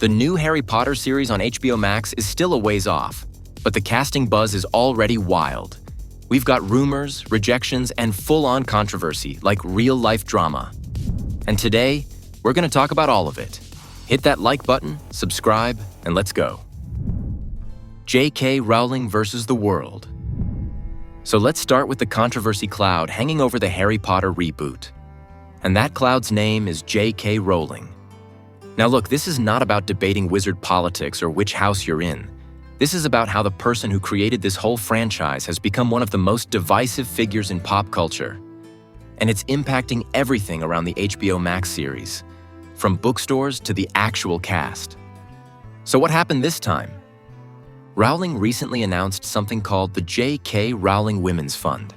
The new Harry Potter series on HBO Max is still a ways off, but the casting buzz is already wild. We've got rumors, rejections, and full-on controversy like real-life drama. And today, we're going to talk about all of it. Hit that like button, subscribe, and let's go. J.K. Rowling versus the world. So let's start with the controversy cloud hanging over the Harry Potter reboot. And that cloud's name is J.K. Rowling. Now look, this is not about debating wizard politics or which house you're in. This is about how the person who created this whole franchise has become one of the most divisive figures in pop culture. And it's impacting everything around the HBO Max series, from bookstores to the actual cast. So what happened this time? Rowling recently announced something called the J.K. Rowling Women's Fund,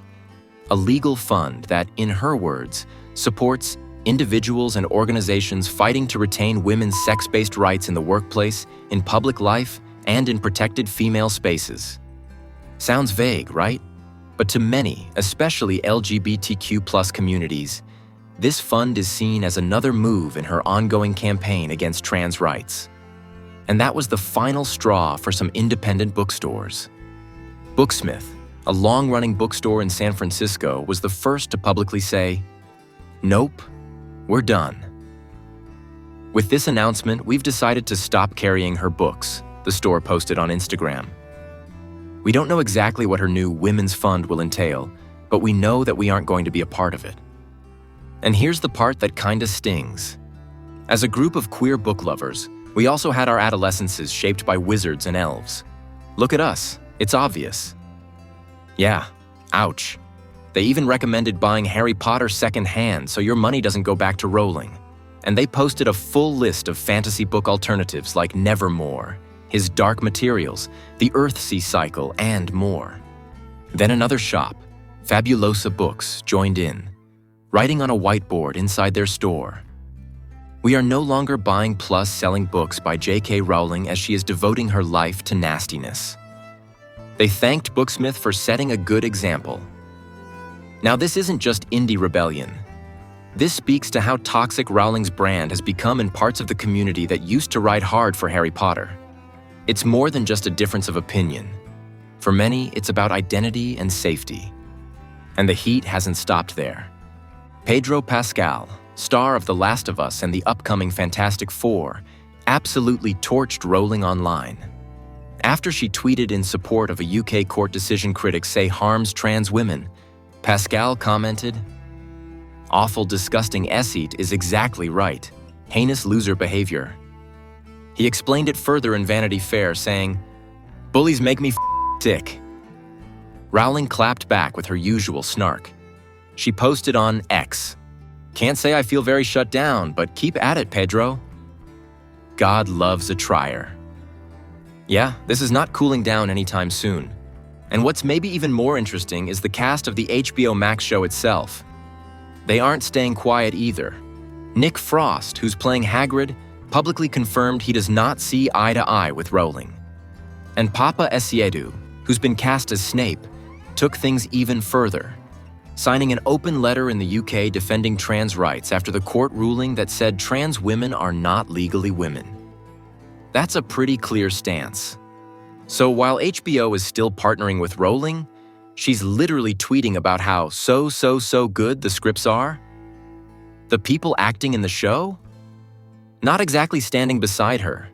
a legal fund that, in her words, supports individuals and organizations fighting to retain women's sex-based rights in the workplace, in public life, and in protected female spaces. Sounds vague, right? But to many, especially LGBTQ+ communities, this fund is seen as another move in her ongoing campaign against trans rights. And that was the final straw for some independent bookstores. Booksmith, a long-running bookstore in San Francisco, was the first to publicly say, "Nope, we're done." With this announcement, we've decided to stop carrying her books, the store posted on Instagram. We don't know exactly what her new women's fund will entail, but we know that we aren't going to be a part of it. And here's the part that kinda stings. As a group of queer book lovers, we also had our adolescences shaped by wizards and elves. Look at us, it's obvious. Yeah, ouch. They even recommended buying Harry Potter secondhand so your money doesn't go back to Rowling. And they posted a full list of fantasy book alternatives like Nevermore, His Dark Materials, The Earthsea Cycle, and more. Then another shop, Fabulosa Books, joined in, writing on a whiteboard inside their store. "We are no longer buying plus selling books by J.K. Rowling as she is devoting her life to nastiness." They thanked Booksmith for setting a good example. Now, this isn't just indie rebellion. This speaks to how toxic Rowling's brand has become in parts of the community that used to ride hard for Harry Potter. It's more than just a difference of opinion. For many, it's about identity and safety. And the heat hasn't stopped there. Pedro Pascal, star of The Last of Us and the upcoming Fantastic Four, absolutely torched Rowling online. After she tweeted in support of a UK court decision critics say harms trans women, Pascal commented, "Awful, disgusting S-eat is exactly right. Heinous loser behavior." He explained it further in Vanity Fair, saying, "Bullies make me sick." Rowling clapped back with her usual snark. She posted on X, "Can't say I feel very shut down, but keep at it, Pedro. God loves a trier." Yeah, this is not cooling down anytime soon. And what's maybe even more interesting is the cast of the HBO Max show itself. They aren't staying quiet either. Nick Frost, who's playing Hagrid, publicly confirmed he does not see eye to eye with Rowling. And Papa Essiedu, who's been cast as Snape, took things even further, signing an open letter in the UK defending trans rights after the court ruling that said trans women are not legally women. That's a pretty clear stance. So while HBO is still partnering with Rowling, she's literally tweeting about how so good the scripts are. The people acting in the show? Not exactly standing beside her.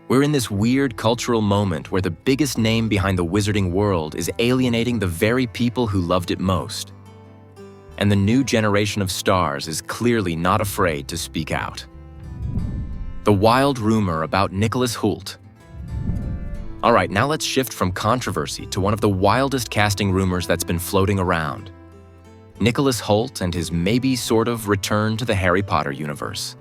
We're in this weird cultural moment where the biggest name behind the wizarding world is alienating the very people who loved it most. And the new generation of stars is clearly not afraid to speak out. The wild rumor about Nicholas Hoult. All right, now let's shift from controversy to one of the wildest casting rumors that's been floating around. Nicholas Hoult and his maybe sort of return to the Harry Potter universe.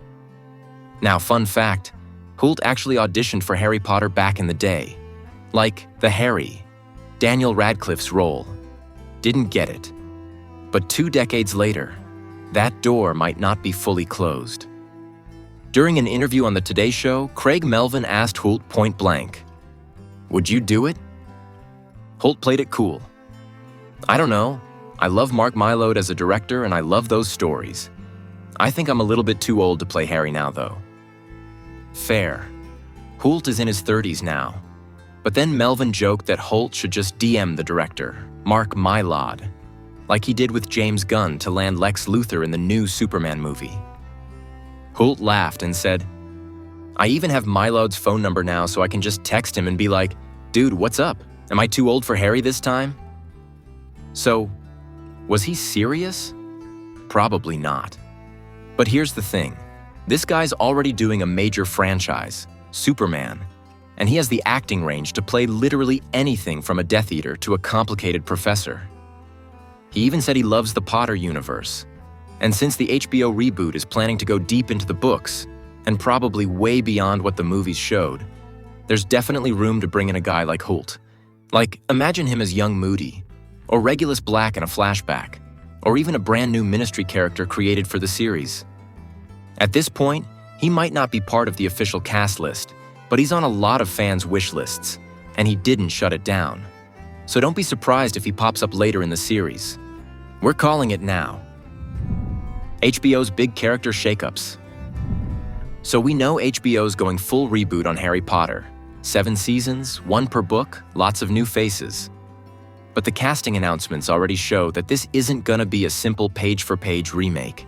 Now, fun fact, Hoult actually auditioned for Harry Potter back in the day. Like the Harry, Daniel Radcliffe's role. Didn't get it. But 2 decades later, that door might not be fully closed. During an interview on The Today Show, Craig Melvin asked Hoult point blank, "Would you do it?" Hoult played it cool. "I don't know. I love Mark Mylod as a director and I love those stories. I think I'm a little bit too old to play Harry now, though." Fair. Hoult is in his 30s now, but then Melvin joked that Hoult should just DM the director, Mark Mylod, like he did with James Gunn to land Lex Luthor in the new Superman movie. Hoult laughed and said, "I even have Mylod's phone number now so I can just text him and be like, 'Dude, what's up? Am I too old for Harry this time?'" So, was he serious? Probably not. But here's the thing. This guy's already doing a major franchise, Superman, and he has the acting range to play literally anything from a Death Eater to a complicated professor. He even said he loves the Potter universe. And since the HBO reboot is planning to go deep into the books, and probably way beyond what the movies showed, there's definitely room to bring in a guy like Hoult. Like, imagine him as young Moody, or Regulus Black in a flashback, or even a brand new Ministry character created for the series. At this point, he might not be part of the official cast list, but he's on a lot of fans' wish lists, and he didn't shut it down. So don't be surprised if he pops up later in the series. We're calling it now. HBO's big character shakeups. So we know HBO's going full reboot on Harry Potter. 7 seasons, 1 per book, lots of new faces. But the casting announcements already show that this isn't gonna be a simple page-for-page remake.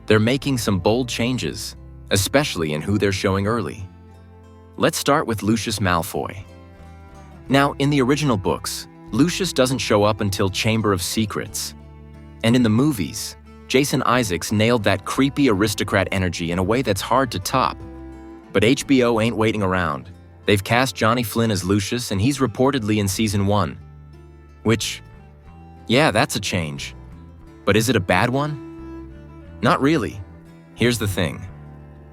They're making some bold changes, especially in who they're showing early. Let's start with Lucius Malfoy. Now, in the original books, Lucius doesn't show up until Chamber of Secrets. And in the movies, Jason Isaacs nailed that creepy aristocrat energy in a way that's hard to top. But HBO ain't waiting around. They've cast Johnny Flynn as Lucius, and he's reportedly in Season 1. Which, yeah, that's a change. But is it a bad one? Not really. Here's the thing.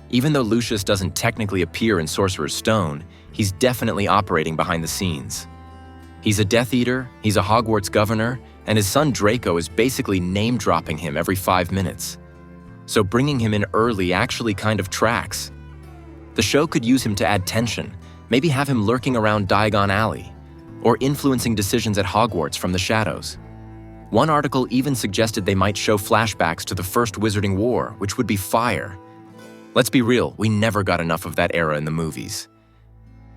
Even though Lucius doesn't technically appear in Sorcerer's Stone, he's definitely operating behind the scenes. He's a Death Eater, he's a Hogwarts governor, and his son Draco is basically name-dropping him every 5 minutes. So bringing him in early actually kind of tracks. The show could use him to add tension, maybe have him lurking around Diagon Alley, or influencing decisions at Hogwarts from the shadows. One article even suggested they might show flashbacks to the First Wizarding War, which would be fire. Let's be real, we never got enough of that era in the movies.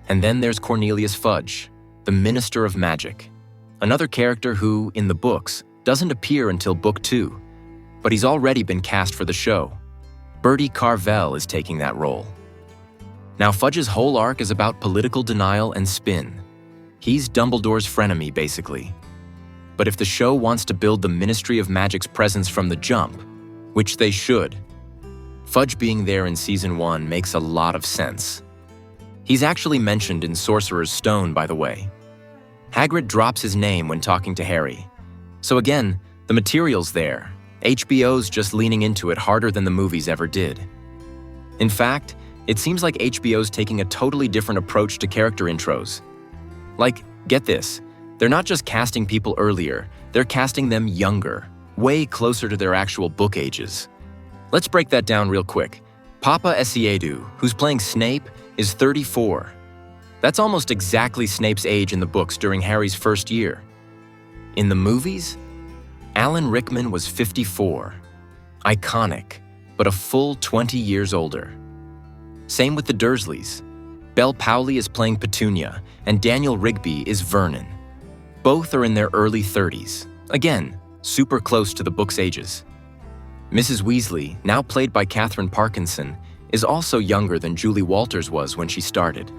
And then there's Cornelius Fudge, the Minister of Magic. Another character who, in the books, doesn't appear until Book 2, but he's already been cast for the show. Bertie Carvel is taking that role. Now, Fudge's whole arc is about political denial and spin. He's Dumbledore's frenemy, basically. But if the show wants to build the Ministry of Magic's presence from the jump, which they should, Fudge being there in Season 1 makes a lot of sense. He's actually mentioned in Sorcerer's Stone, by the way. Hagrid drops his name when talking to Harry. So again, the material's there. HBO's just leaning into it harder than the movies ever did. In fact, it seems like HBO's taking a totally different approach to character intros. Like, get this, they're not just casting people earlier, they're casting them younger, way closer to their actual book ages. Let's break that down real quick. Papa Essiedu, who's playing Snape, is 34. That's almost exactly Snape's age in the books during Harry's first year. In the movies, Alan Rickman was 54. Iconic, but a full 20 years older. Same with the Dursleys. Belle Powley is playing Petunia, and Daniel Rigby is Vernon. Both are in their early 30s. Again, super close to the book's ages. Mrs. Weasley, now played by Catherine Parkinson, is also younger than Julie Walters was when she started.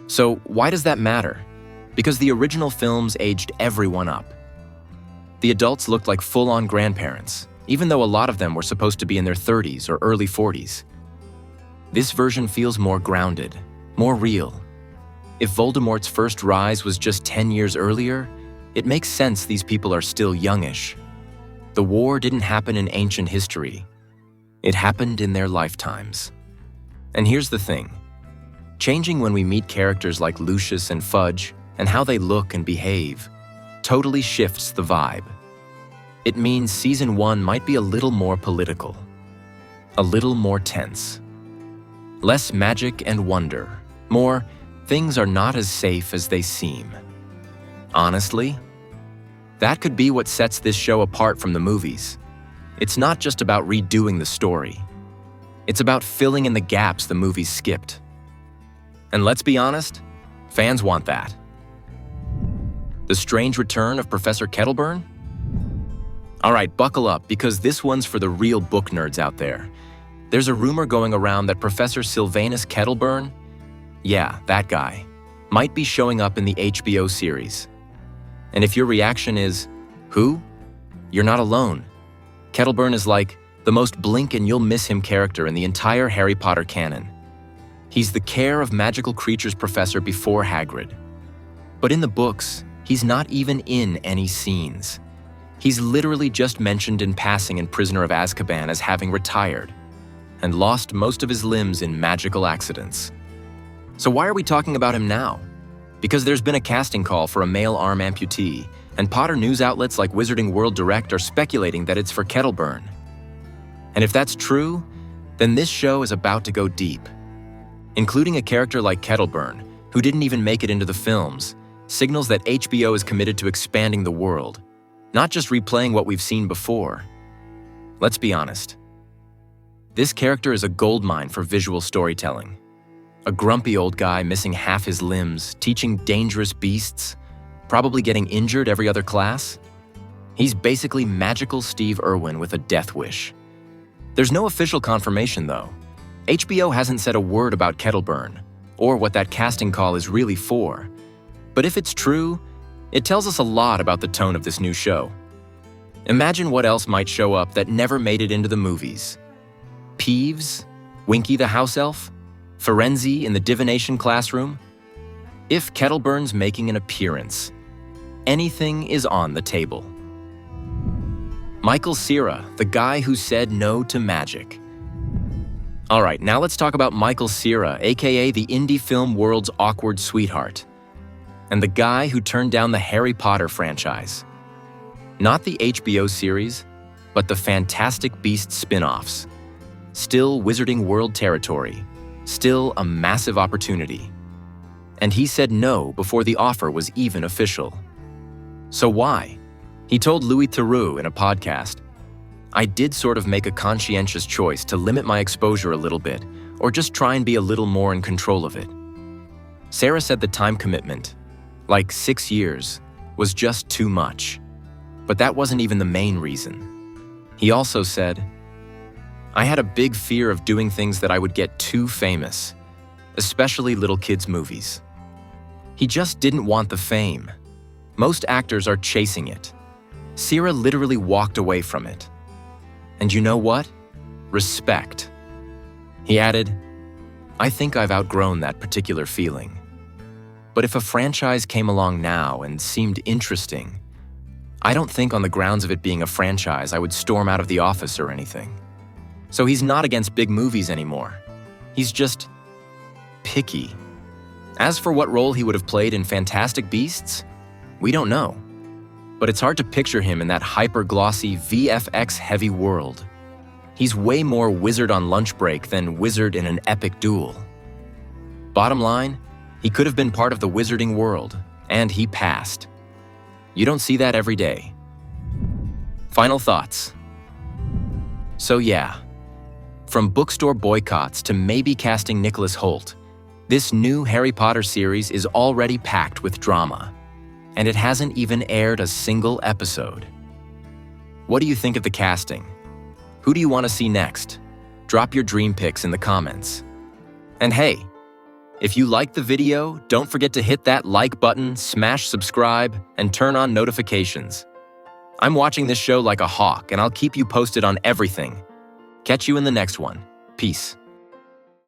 So why does that matter? Because the original films aged everyone up. The adults looked like full-on grandparents, even though a lot of them were supposed to be in their 30s or early 40s. This version feels more grounded, more real. If Voldemort's first rise was just 10 years earlier, it makes sense these people are still youngish. The war didn't happen in ancient history. It happened in their lifetimes. And here's the thing. Changing when we meet characters like Lucius and Fudge and how they look and behave totally shifts the vibe. It means Season 1 might be a little more political, a little more tense. Less magic and wonder, more things are not as safe as they seem. Honestly, that could be what sets this show apart from the movies. It's not just about redoing the story. It's about filling in the gaps the movies skipped. And let's be honest, fans want that. The strange return of Professor Kettleburn? All right, buckle up, because this one's for the real book nerds out there. There's a rumor going around that Professor Sylvanus Kettleburn, yeah, that guy, might be showing up in the HBO series. And if your reaction is, who? You're not alone. Kettleburn is like the most blink and you'll miss him character in the entire Harry Potter canon. He's the care of magical creatures professor before Hagrid. But in the books, he's not even in any scenes. He's literally just mentioned in passing in Prisoner of Azkaban as having retired and lost most of his limbs in magical accidents. So why are we talking about him now? Because there's been a casting call for a male arm amputee, and Potter news outlets like Wizarding World Direct are speculating that it's for Kettleburn. And if that's true, then this show is about to go deep. Including a character like Kettleburn, who didn't even make it into the films, signals that HBO is committed to expanding the world, not just replaying what we've seen before. Let's be honest. This character is a goldmine for visual storytelling. A grumpy old guy missing half his limbs, teaching dangerous beasts, probably getting injured every other class. He's basically magical Steve Irwin with a death wish. There's no official confirmation, though. HBO hasn't said a word about Kettleburn, or what that casting call is really for. But if it's true, it tells us a lot about the tone of this new show. Imagine what else might show up that never made it into the movies. Peeves? Winky the house elf? Firenze in the divination classroom? If Kettleburn's making an appearance, anything is on the table. Michael Cera, the guy who said no to magic. All right, now let's talk about Michael Cera, aka the indie film world's awkward sweetheart, and the guy who turned down the Harry Potter franchise. Not the HBO series, but the Fantastic Beasts spin-offs. Still Wizarding World territory, still a massive opportunity. And he said no before the offer was even official. So why? He told Louis Theroux in a podcast, "I did sort of make a conscientious choice to limit my exposure a little bit, or just try and be a little more in control of it." Cera said the time commitment, like 6 years, was just too much. But that wasn't even the main reason. He also said, "I had a big fear of doing things that I would get too famous, especially little kids' movies." He just didn't want the fame. Most actors are chasing it. Cera literally walked away from it. And you know what? Respect. He added, "I think I've outgrown that particular feeling. But if a franchise came along now and seemed interesting, I don't think on the grounds of it being a franchise I would storm out of the office or anything." So he's not against big movies anymore. He's just picky. As for what role he would have played in Fantastic Beasts, we don't know. But it's hard to picture him in that hyper-glossy, VFX-heavy world. He's way more wizard on lunch break than wizard in an epic duel. Bottom line, he could have been part of the wizarding world, and he passed. You don't see that every day. Final thoughts. So yeah, from bookstore boycotts to maybe casting Nicholas Hoult, this new Harry Potter series is already packed with drama. And it hasn't even aired a single episode. What do you think of the casting? Who do you want to see next? Drop your dream picks in the comments. And hey, if you liked the video, don't forget to hit that like button, smash subscribe, and turn on notifications. I'm watching this show like a hawk, and I'll keep you posted on everything. Catch you in the next one. Peace.